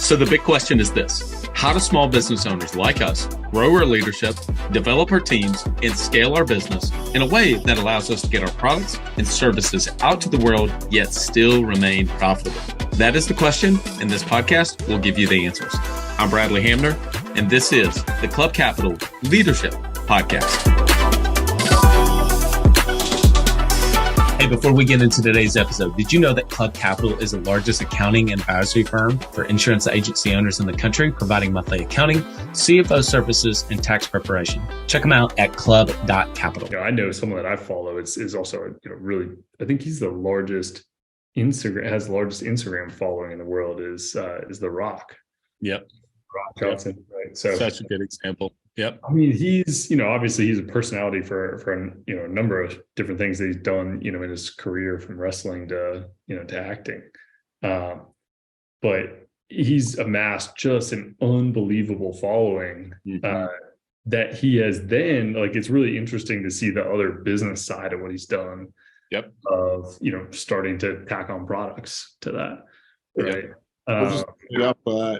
So the big question is this: how do small business owners like us grow our leadership, develop our teams, and scale our business in a way that allows us to get our products and services out to the world, yet still remain profitable? That is the question, and this podcast will give you the answers. I'm Bradley Hamner, and this is the Club Capital Leadership Podcast. Hey, before we get into today's episode, did you know that Club Capital is the largest accounting and advisory firm for insurance agency owners in the country, providing monthly accounting, CFO services, and tax preparation? Check them out at club.capital. I know someone that I follow is also really, I think he's the largest Instagram following in the world is The Rock. Yep. Rock Johnson, right? So such a good example. Yep. I mean, he's, obviously he's a personality for a number of different things that he's done, in his career, from wrestling to acting. But he's amassed just an unbelievable following that he has then, it's really interesting to see the other business side of what he's done. Yep. Of, starting to tack on products to that. Right.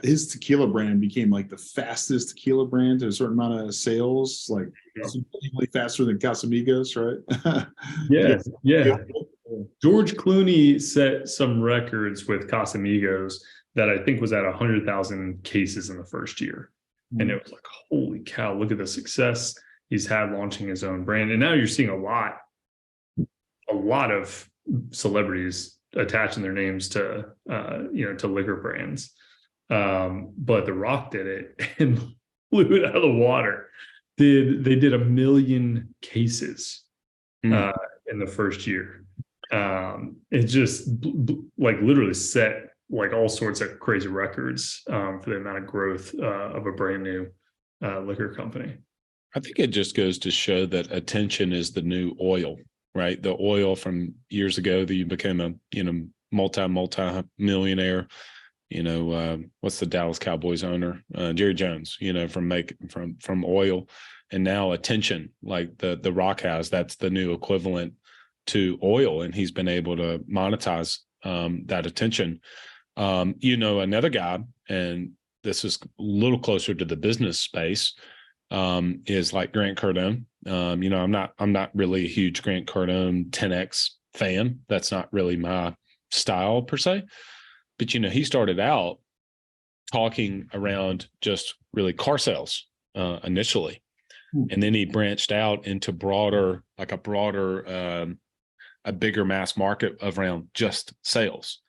His tequila brand became the fastest tequila brand to a certain amount of sales, significantly faster than Casamigos, right? Yeah. George Clooney set some records with Casamigos that I think was at 100,000 cases in the first year. And it was holy cow, look at the success he's had launching his own brand. And now you're seeing a lot of celebrities attaching their names to liquor brands. But The Rock did it and blew it out of the water. They did 1 million cases in the first year. It just literally set all sorts of crazy records for the amount of growth of a brand new liquor company. I think it just goes to show that attention is the new oil. Right, the oil from years ago that you became a multi-millionaire. What's the Dallas Cowboys owner, Jerry Jones? From oil, and now attention, like the Rock has. That's the new equivalent to oil, and he's been able to monetize that attention. Another guy, and this is a little closer to the business space, is like Grant Cardone. I'm not really a huge Grant Cardone 10X fan. That's not really my style per se. But he started out talking around just really car sales initially, and then he branched out into a bigger mass market around just sales,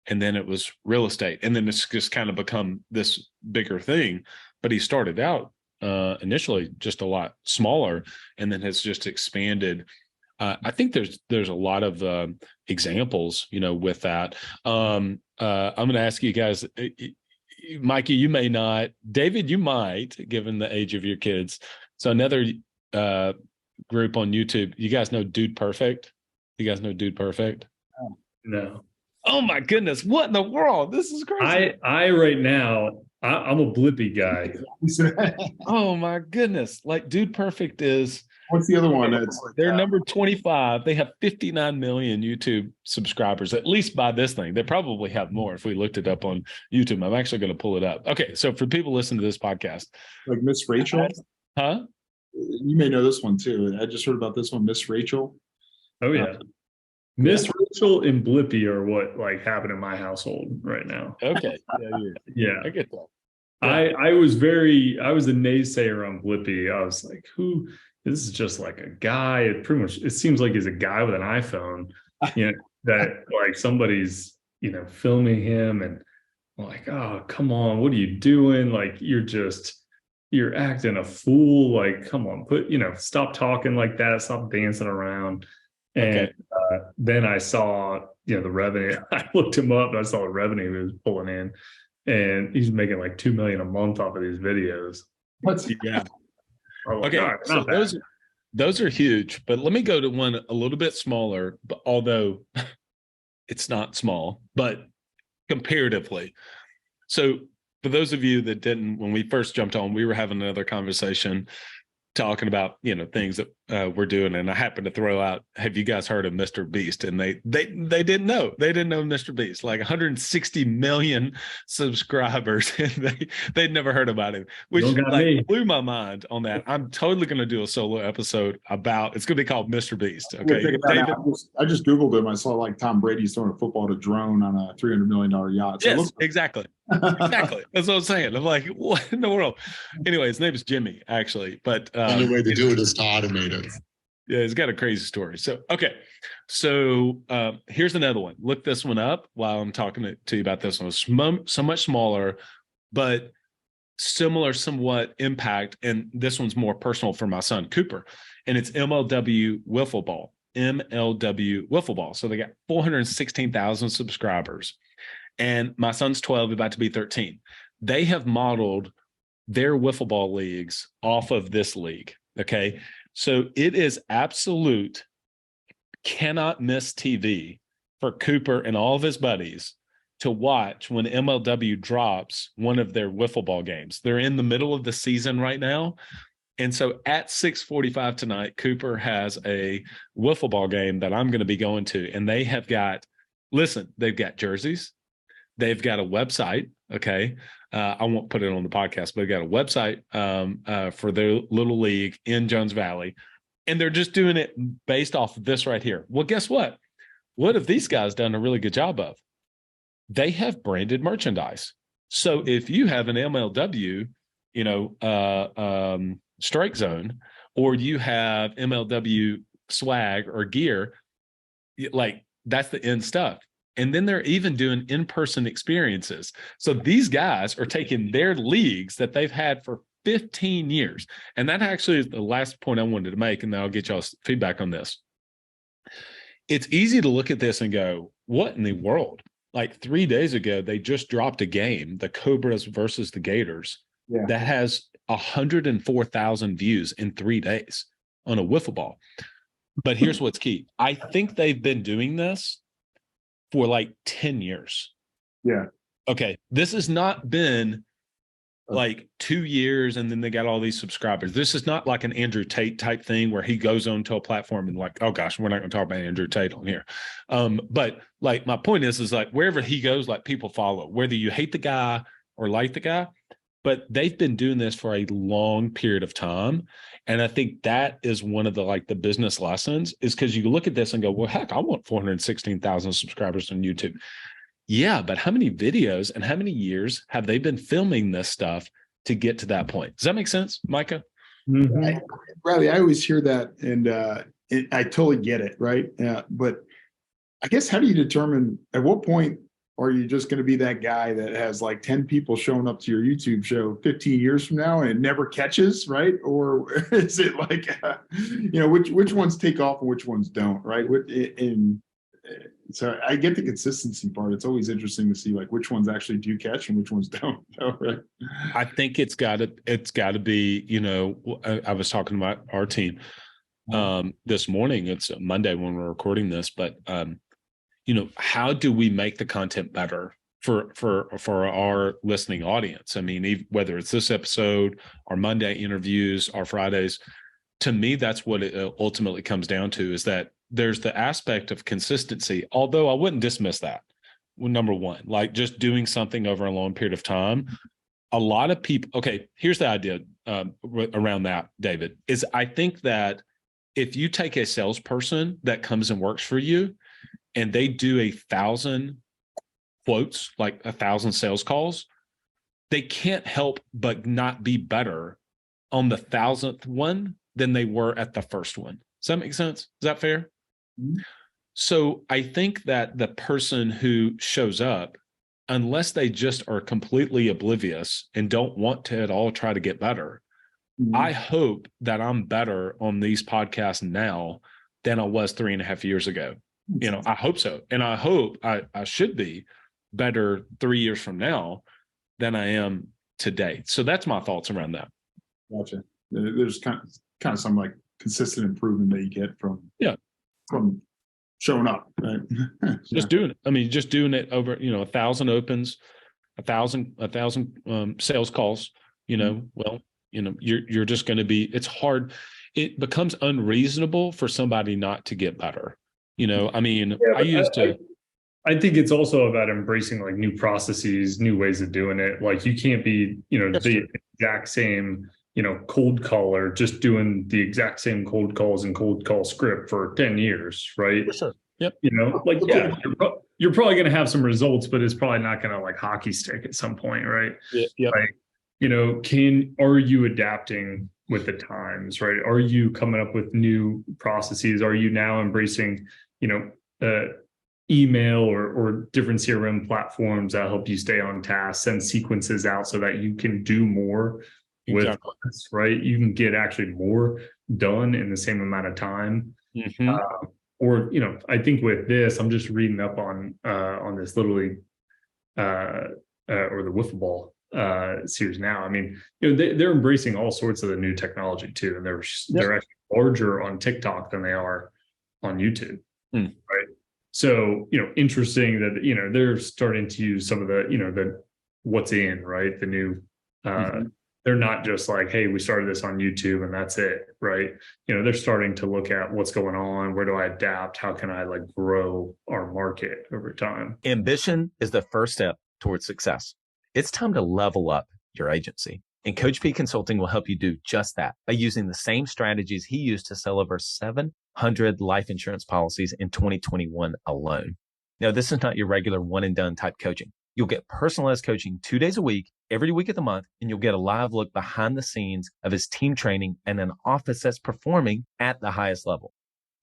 and then it was real estate, and then it's just kind of become this bigger thing. But he started out initially just a lot smaller, and then has just expanded. I think there's a lot of examples, with that. I'm going to ask you guys, Micah, you may not, David, you might, given the age of your kids. So another group on YouTube, you guys know Dude Perfect? You guys know Dude Perfect? No. Oh my goodness. What in the world? This is crazy. I right now, I'm a Blippi guy. Oh my goodness. Dude Perfect is. What's the other one? They're number 25. They have 59 million YouTube subscribers, at least by this thing. They probably have more if we looked it up on YouTube. I'm actually going to pull it up. Okay. So for people listening to this podcast. Like Miss Rachel? Huh? You may know this one too. I just heard about this one, Miss Rachel. Oh yeah. Miss Rachel and Blippi are what happened in my household right now. Okay. Yeah. I get that. Yeah. I was a naysayer on Blippi. I was like, this is just a guy. It seems like he's a guy with an iPhone, that somebody's, filming him, and oh, come on, what are you doing? You're acting a fool. Come on, stop talking like that. Stop dancing around. And then I saw, the revenue. I looked him up and I saw the revenue he was pulling in, and he's making $2 million a month off of these videos. Yeah. Okay. So those are huge, but let me go to one a little bit smaller, but although it's not small, but comparatively. So for those of you that didn't, when we first jumped on, we were having another conversation talking about, things that we're doing, and I happened to throw out, have you guys heard of Mr. Beast? And they didn't know. They didn't know Mr. Beast, like 160 million subscribers, and they'd never heard about him, which like blew my mind on that. I'm totally going to do a solo episode about, it's going to be called Mr. Beast. Okay. David, I just Googled him. I saw like Tom Brady's throwing a football at a drone on a $300 million yacht. So yes, exactly. Exactly. That's what I'm saying. I'm like, what in the world? Anyway, his name is Jimmy, actually. But the only way to do it is to automate it. Yeah, he's got a crazy story. So, okay. So here's another one. Look this one up while I'm talking to you about this one. It's so much smaller, but similar somewhat impact. And this one's more personal for my son, Cooper. And it's MLW Wiffle Ball. MLW Wiffle Ball. So they got 416,000 subscribers. And my son's 12, about to be 13. They have modeled their wiffle ball leagues off of this league. Okay. So it is absolute cannot miss TV for Cooper and all of his buddies to watch when MLW drops one of their wiffle ball games. They're in the middle of the season right now. And so at 6:45 tonight, Cooper has a wiffle ball game that I'm going to be going to. And they have got, listen, they've got jerseys. They've got a website. Okay. I won't put it on the podcast, but they've got a website for their little league in Jones Valley. And they're just doing it based off of this right here. Well, guess what? What have these guys done a really good job of? They have branded merchandise. So if you have an MLW, strike zone, or you have MLW swag or gear, like that's the end stuff. And then they're even doing in-person experiences. So these guys are taking their leagues that they've had for 15 years. And that actually is the last point I wanted to make, and then I'll get y'all's feedback on this. It's easy to look at this and go, what in the world? Like 3 days ago, they just dropped a game, the Cobras versus the Gators, that has 104,000 views in 3 days on a wiffle ball. But here's what's key. I think they've been doing this for like 10 years. Yeah. Okay. This has not been like 2 years and then they got all these subscribers. This is not like an Andrew Tate type thing where he goes on to a platform and like, oh gosh, we're not going to talk about Andrew Tate on here. But like my point is like wherever he goes, like people follow, whether you hate the guy or like the guy. But they've been doing this for a long period of time. And I think that is one of the business lessons, is because you look at this and go, well, heck, I want 416,000 subscribers on YouTube. Yeah, but how many videos and how many years have they been filming this stuff to get to that point? Does that make sense, Micah? Mm-hmm. Riley, I always hear that, and I totally get it, right? But I guess how do you determine at what point are you just going to be that guy that has like 10 people showing up to your YouTube show 15 years from now and it never catches, right? Or is it like, which ones take off and which ones don't, right? So I get the consistency part. It's always interesting to see like which ones actually do catch and which ones don't. Right? I think it's got to be, I was talking about our team this morning. It's Monday when we're recording this, but how do we make the content better for our listening audience? I mean, whether it's this episode, our Monday interviews, our Fridays, to me, that's what it ultimately comes down to, is that there's the aspect of consistency, although I wouldn't dismiss that. Well, number one, like just doing something over a long period of time. A lot of people, okay, here's the idea around that, David, is I think that if you take a salesperson that comes and works for you, and they do 1,000 quotes, like 1,000 sales calls, they can't help but not be better on the 1,000th one than they were at the first one. Does that make sense? Is that fair? Mm-hmm. So I think that the person who shows up, unless they just are completely oblivious and don't want to at all try to get better, mm-hmm. I hope that I'm better on these podcasts now than I was 3.5 years ago. I hope so. And I hope I should be better 3 years from now than I am today. So that's my thoughts around that. Gotcha. There's kind of some like consistent improvement that you get from showing up, right? Just doing it. I mean, just doing it over, 1,000 opens, 1,000 sales calls, you're just going to be, it's hard. it becomes unreasonable for somebody not to get better. I mean, Yeah, I used to. I think it's also about embracing like new processes, new ways of doing it. Like you can't be, That's the true. exact same, cold caller, just doing the exact same cold calls and cold call script for 10 years, right? For sure. Yep. Like, yeah, you're probably going to have some results, but it's probably not going to like hockey stick at some point, right? Yep. Like, are you adapting with the times, right? Are you coming up with new processes? Are you now embracing, email or different CRM platforms that help you stay on task, send sequences out so that you can do more with less, right? You can get actually more done in the same amount of time. Or, I think with this, I'm just reading up on this Little League or the wiffle ball series now. I mean, they're embracing all sorts of the new technology too, and they're actually larger on TikTok than they are on YouTube, right? So, interesting that, they're starting to use some of the, the what's in, right? The new, they're not just like, hey, we started this on YouTube and that's it, right? They're starting to look at what's going on. Where do I adapt? How can I like grow our market over time? Ambition is the first step towards success. It's time to level up your agency. And Coach P Consulting will help you do just that by using the same strategies he used to sell over 700 life insurance policies in 2021 alone. Now, this is not your regular one and done type coaching. You'll get personalized coaching 2 days a week, every week of the month, and you'll get a live look behind the scenes of his team training and an office that's performing at the highest level.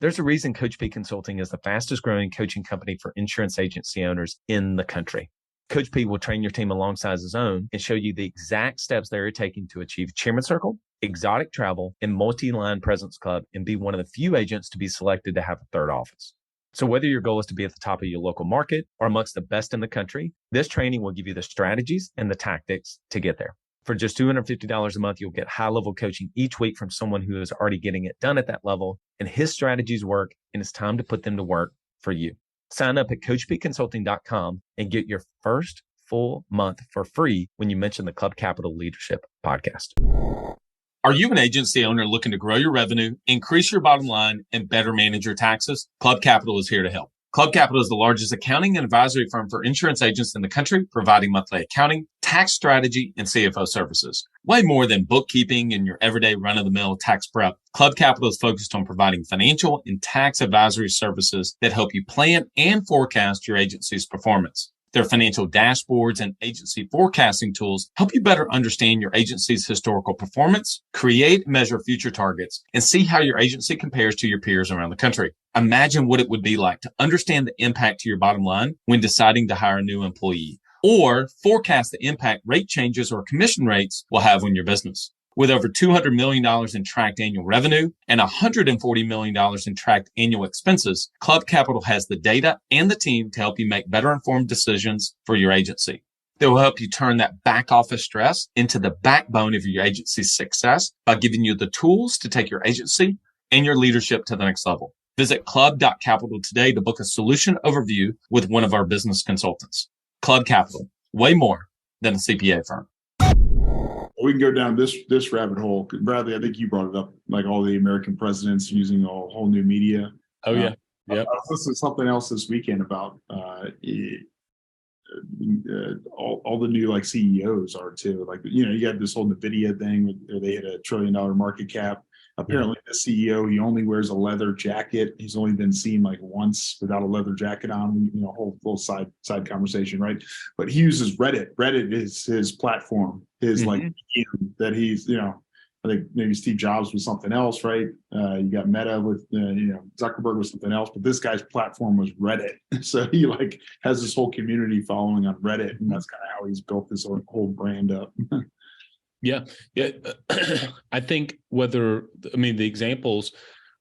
There's a reason Coach P Consulting is the fastest growing coaching company for insurance agency owners in the country. Coach P will train your team alongside his own and show you the exact steps they're taking to achieve Chairman Circle, exotic travel, and multi-line presence club, and be one of the few agents to be selected to have a third office. So whether your goal is to be at the top of your local market or amongst the best in the country, this training will give you the strategies and the tactics to get there. For just $250 a month, you'll get high-level coaching each week from someone who is already getting it done at that level, and his strategies work, and it's time to put them to work for you. Sign up at coachpconsulting.com and get your first full month for free when you mention the Club Capital Leadership Podcast. Are you an agency owner looking to grow your revenue, increase your bottom line, and better manage your taxes? Club Capital is here to help. Club Capital is the largest accounting and advisory firm for insurance agents in the country, providing monthly accounting, tax strategy, and CFO services. Way more than bookkeeping and your everyday run-of-the-mill tax prep, Club Capital is focused on providing financial and tax advisory services that help you plan and forecast your agency's performance. Their financial dashboards and agency forecasting tools help you better understand your agency's historical performance, create and measure future targets, and see how your agency compares to your peers around the country. Imagine what it would be like to understand the impact to your bottom line when deciding to hire a new employee, or forecast the impact rate changes or commission rates will have on your business. With over $200 million in tracked annual revenue and $140 million in tracked annual expenses, Club Capital has the data and the team to help you make better informed decisions for your agency. They will help you turn that back office stress into the backbone of your agency's success by giving you the tools to take your agency and your leadership to the next level. Visit club.capital today to book a solution overview with one of our business consultants. Club Capital, way more than a CPA firm. We can go down this rabbit hole. Bradley, I think you brought it up, like all the American presidents using a whole new media. Oh, yeah. Yep. I was listening to something else this weekend about all the new like CEOs are too. Like, you got this whole NVIDIA thing where they hit $1 trillion market cap. Apparently the CEO, he only wears a leather jacket. He's only been seen like once without a leather jacket on, whole side conversation, right? But he uses Reddit. Reddit is his platform, his like that he's, I think maybe Steve Jobs was something else, right? You got Meta with, Zuckerberg was something else, but this guy's platform was Reddit. So he like has this whole community following on Reddit, and that's kind of how he's built this whole brand up. Yeah. I think the examples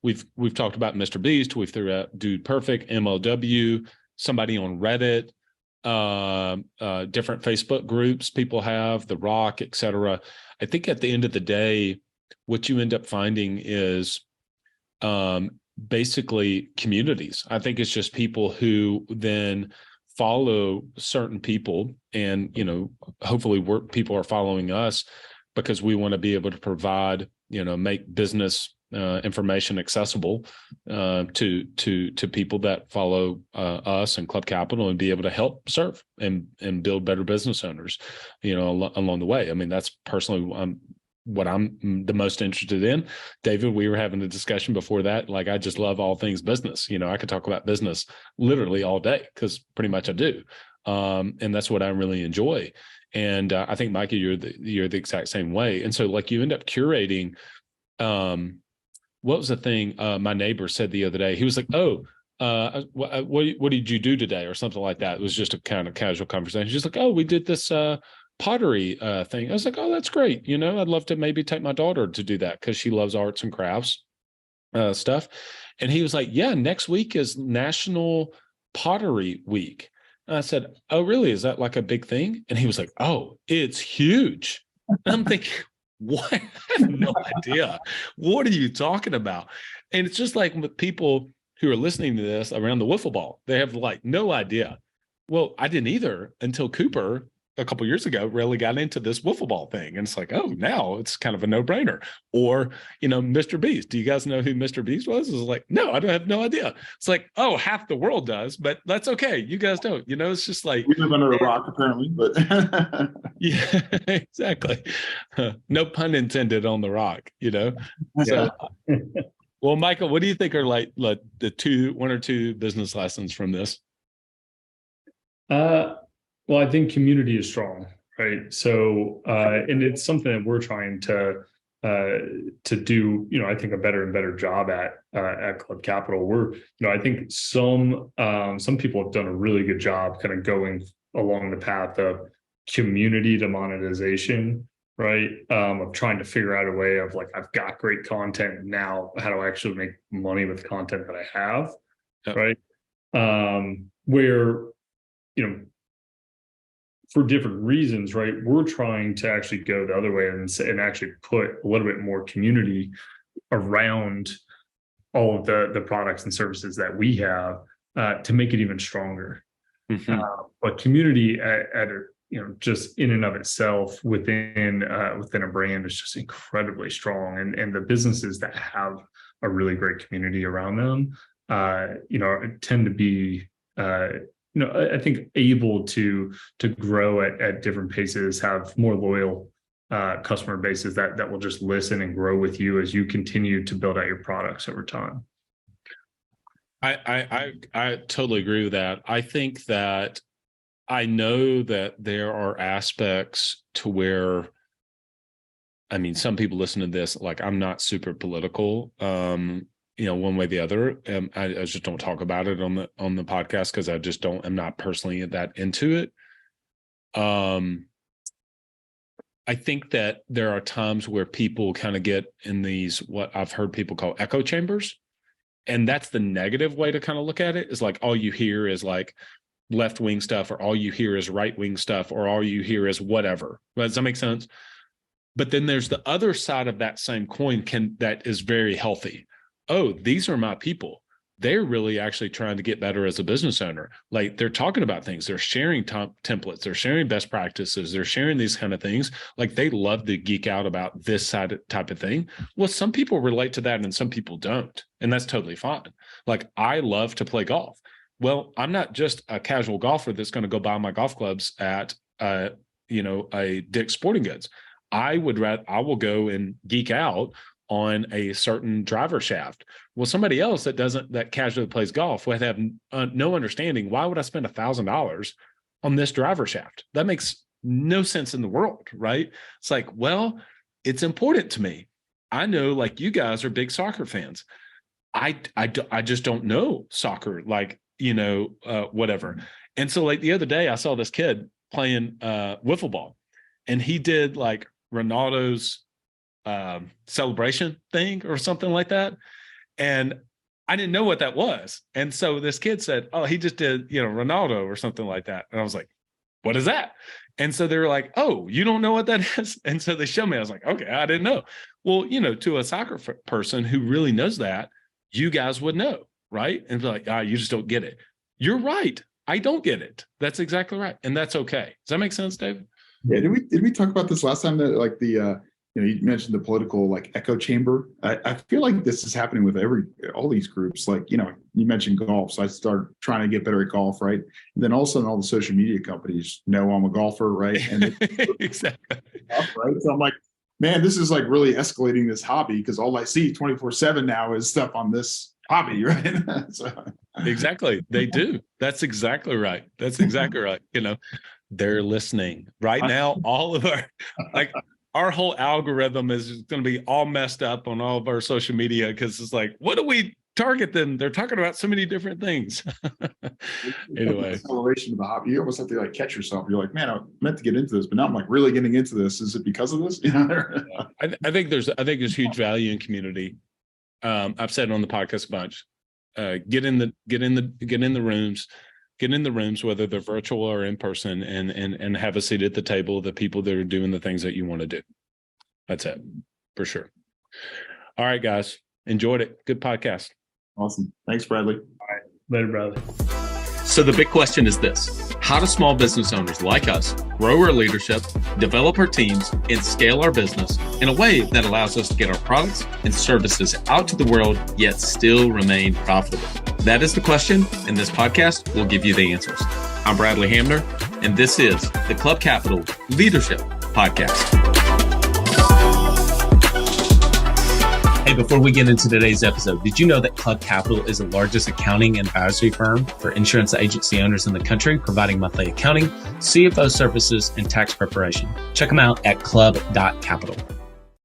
we've talked about Mr. Beast, we've threw out Dude Perfect, MLW, somebody on Reddit, different Facebook groups people have, The Rock, etc. I think at the end of the day, what you end up finding is basically communities. I think it's just people who then follow certain people, and hopefully people are following us because we want to be able to provide, make business information accessible to people that follow us and Club Capital, and be able to help serve and build better business owners, along the way. I mean, that's personally what I'm the most interested in. David, we were having a discussion before that. Like, I just love all things business. I could talk about business literally all day, because pretty much I do. And that's what I really enjoy. And I think, Micah, you're the exact same way. And so, like, you end up curating. What was the thing my neighbor said the other day? He was like, "Oh, what did you do today?" or something like that. It was just a kind of casual conversation. She's like, "Oh, we did this pottery thing." I was like, "Oh, that's great. I'd love to maybe take my daughter to do that, because she loves arts and crafts stuff." And he was like, "Yeah, next week is National Pottery Week." And I said, "Oh, really? Is that like a big thing?" And he was like, "Oh, it's huge." And I'm thinking, what? I have no idea. What are you talking about? And it's just like with people who are listening to this around the wiffle ball, they have like no idea. Well, I didn't either until Cooper a couple of years ago really got into this wiffle ball thing. And it's like, oh, now it's kind of a no-brainer. Or, Mr. Beast. Do you guys know who Mr. Beast was? It's like, no, I don't have no idea. It's like, oh, half the world does, but that's okay. You guys don't. It's just like, we live under a rock apparently, but yeah, exactly. No pun intended on the rock, Yeah. So well, Michael, what do you think are like the one or two business lessons from this? Well, I think community is strong, right? So, and it's something that we're trying to do, I think a better and better job at Club Capital. We're, I think some people have done a really good job kind of going along the path of community to monetization, right? Of trying to figure out a way of like, I've got great content now. How do I actually make money with content that I have, yep. Right? Where, for different reasons, right? We're trying to actually go the other way and actually put a little bit more community around all of the products and services that we have to make it even stronger. Mm-hmm. But community just in and of itself within a brand is just incredibly strong, and the businesses that have a really great community around them, tend to be I think able to grow at different paces, have more loyal customer bases that will just listen and grow with you as you continue to build out your products over time. I totally agree with that. I think that I know that there are aspects to where, I mean, some people listen to this, like, I'm not super political, one way or the other. I just don't talk about it on the podcast, because I'm not personally that into it. I think that there are times where people kind of get in these, what I've heard people call echo chambers. And that's the negative way to kind of look at it, is like, all you hear is like left-wing stuff, or all you hear is right-wing stuff, or all you hear is whatever. Does that make sense? But then there's the other side of that same coin that is very healthy. Oh, these are my people. They're really actually trying to get better as a business owner. Like, they're talking about things. They're sharing templates. They're sharing best practices. They're sharing these kind of things. Like, they love to geek out about this type of thing. Well, some people relate to that and some people don't. And that's totally fine. Like, I love to play golf. Well, I'm not just a casual golfer that's going to go buy my golf clubs at, a Dick's Sporting Goods. I will go and geek out on a certain driver shaft. Well, somebody else that casually plays golf would have no understanding. Why would I spend $1,000 on this driver shaft? That makes no sense in the world, right? It's like, well, it's important to me. I know, like, you guys are big soccer fans. I just don't know soccer, like, whatever. And so, like, the other day I saw this kid playing wiffle ball, and he did like Ronaldo's celebration thing or something like that. And I didn't know what that was. And so this kid said, oh, he just did, Ronaldo or something like that. And I was like, what is that? And so they were like, oh, you don't know what that is? And so they showed me. I was like, okay, I didn't know. Well, to a soccer person who really knows that, you guys would know, right? And be like, you just don't get it. You're right. I don't get it. That's exactly right. And that's okay. Does that make sense, David? Yeah. Did we talk about this last time, that like the you mentioned the political like echo chamber. I feel like this is happening with all these groups. Like, you mentioned golf. So I started trying to get better at golf, right? And then all of a sudden all the social media companies know I'm a golfer, right? And Exactly. right. So I'm like, man, this is like really escalating this hobby because all I see 24/7 now is stuff on this hobby, right? So. Exactly. They do. That's exactly right. That's exactly right. They're listening right now. All of our whole algorithm is going to be all messed up on all of our social media because it's like, what do we target them? They're talking about so many different things. Anyway, acceleration of the hobby. You almost have to like catch yourself. You're like, man, I meant to get into this, but now I'm like really getting into this. Is it because of this? I think there's huge value in community. I've said it on the podcast a bunch. Get in the rooms, whether they're virtual or in person, and have a seat at the table of the people that are doing the things that you want to do. That's it, for sure. All right, guys, enjoyed it. Good podcast. Awesome. Thanks, Bradley. All right. Later, Bradley. So the big question is this: how do small business owners like us grow our leadership, develop our teams, and scale our business in a way that allows us to get our products and services out to the world, yet still remain profitable? That is the question, and this podcast will give you the answers. I'm Bradley Hamner, and this is the Club Capital Leadership Podcast. Hey, before we get into today's episode, did you know that Club Capital is the largest accounting and advisory firm for insurance agency owners in the country, providing monthly accounting, CFO services, and tax preparation? Check them out at club.capital.